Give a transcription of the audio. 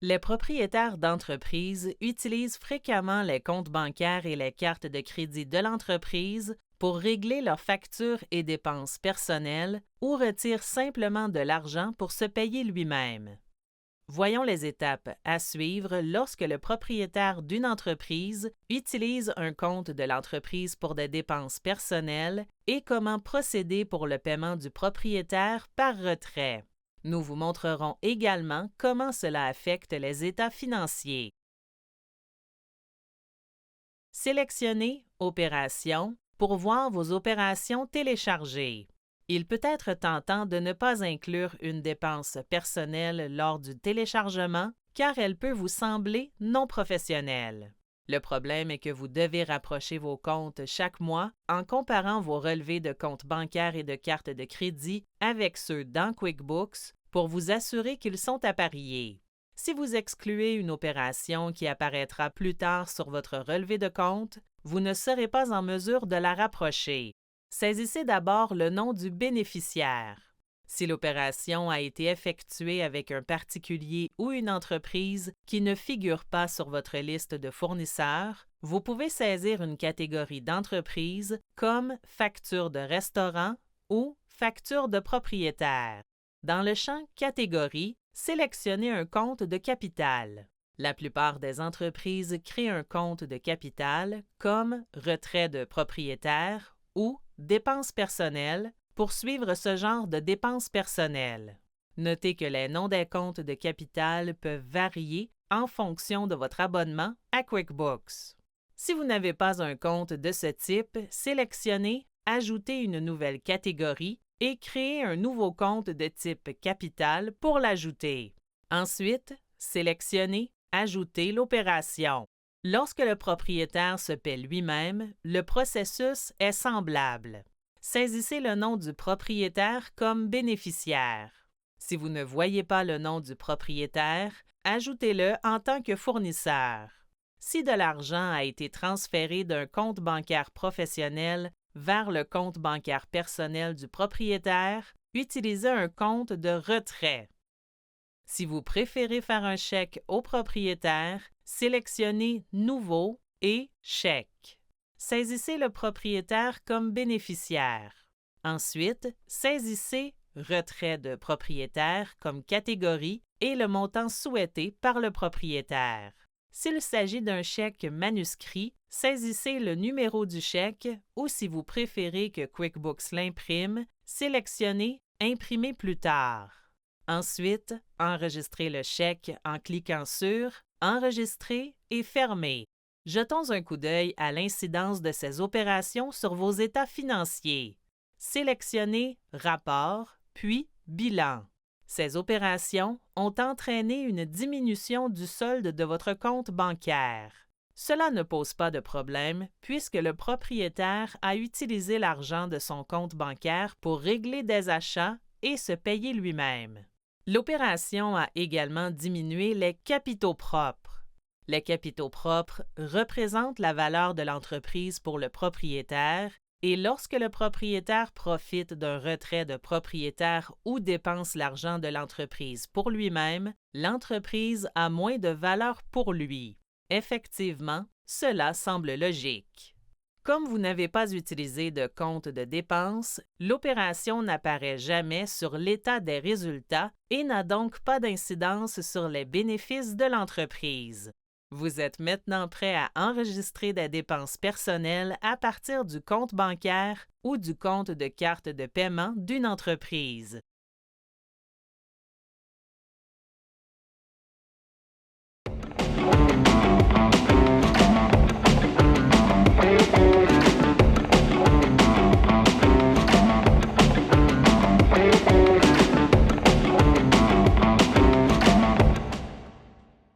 Les propriétaires d'entreprises utilisent fréquemment les comptes bancaires et les cartes de crédit de l'entreprise pour régler leurs factures et dépenses personnelles ou retirent simplement de l'argent pour se payer lui-même. Voyons les étapes à suivre lorsque le propriétaire d'une entreprise utilise un compte de l'entreprise pour des dépenses personnelles et comment procéder pour le paiement du propriétaire par retrait. Nous vous montrerons également comment cela affecte les états financiers. Sélectionnez Opérations pour voir vos opérations téléchargées. Il peut être tentant de ne pas inclure une dépense personnelle lors du téléchargement car elle peut vous sembler non professionnelle. Le problème est que vous devez rapprocher vos comptes chaque mois en comparant vos relevés de comptes bancaires et de cartes de crédit avec ceux dans QuickBooks pour vous assurer qu'ils sont appariés. Si vous excluez une opération qui apparaîtra plus tard sur votre relevé de compte, vous ne serez pas en mesure de la rapprocher. Saisissez d'abord le nom du bénéficiaire. Si l'opération a été effectuée avec un particulier ou une entreprise qui ne figure pas sur votre liste de fournisseurs, vous pouvez saisir une catégorie d'entreprise comme facture de restaurant ou facture de propriétaire. Dans le champ Catégorie, sélectionnez un compte de capital. La plupart des entreprises créent un compte de capital comme retrait de propriétaire ou dépenses personnelles pour suivre ce genre de dépenses personnelles. Notez que les noms des comptes de capital peuvent varier en fonction de votre abonnement à QuickBooks. Si vous n'avez pas un compte de ce type, sélectionnez Ajouter une nouvelle catégorie et créez un nouveau compte de type capital pour l'ajouter. Ensuite, sélectionnez Ajouter l'opération. Lorsque le propriétaire se paie lui-même, le processus est semblable. Saisissez le nom du propriétaire comme bénéficiaire. Si vous ne voyez pas le nom du propriétaire, ajoutez-le en tant que fournisseur. Si de l'argent a été transféré d'un compte bancaire professionnel vers le compte bancaire personnel du propriétaire, utilisez un compte de retrait. Si vous préférez faire un chèque au propriétaire, sélectionnez Nouveau et Chèque. Saisissez le propriétaire comme bénéficiaire. Ensuite, saisissez Retrait de propriétaire comme catégorie et le montant souhaité par le propriétaire. S'il s'agit d'un chèque manuscrit, saisissez le numéro du chèque ou si vous préférez que QuickBooks l'imprime, sélectionnez Imprimer plus tard. Ensuite, enregistrez le chèque en cliquant sur Enregistrer et fermer. Jetons un coup d'œil à l'incidence de ces opérations sur vos états financiers. Sélectionnez Rapport, puis Bilan. Ces opérations ont entraîné une diminution du solde de votre compte bancaire. Cela ne pose pas de problème puisque le propriétaire a utilisé l'argent de son compte bancaire pour régler des achats et se payer lui-même. L'opération a également diminué les capitaux propres. Les capitaux propres représentent la valeur de l'entreprise pour le propriétaire et lorsque le propriétaire profite d'un retrait de propriétaire ou dépense l'argent de l'entreprise pour lui-même, l'entreprise a moins de valeur pour lui. Effectivement, cela semble logique. Comme vous n'avez pas utilisé de compte de dépenses, l'opération n'apparaît jamais sur l'état des résultats et n'a donc pas d'incidence sur les bénéfices de l'entreprise. Vous êtes maintenant prêt à enregistrer des dépenses personnelles à partir du compte bancaire ou du compte de carte de paiement d'une entreprise.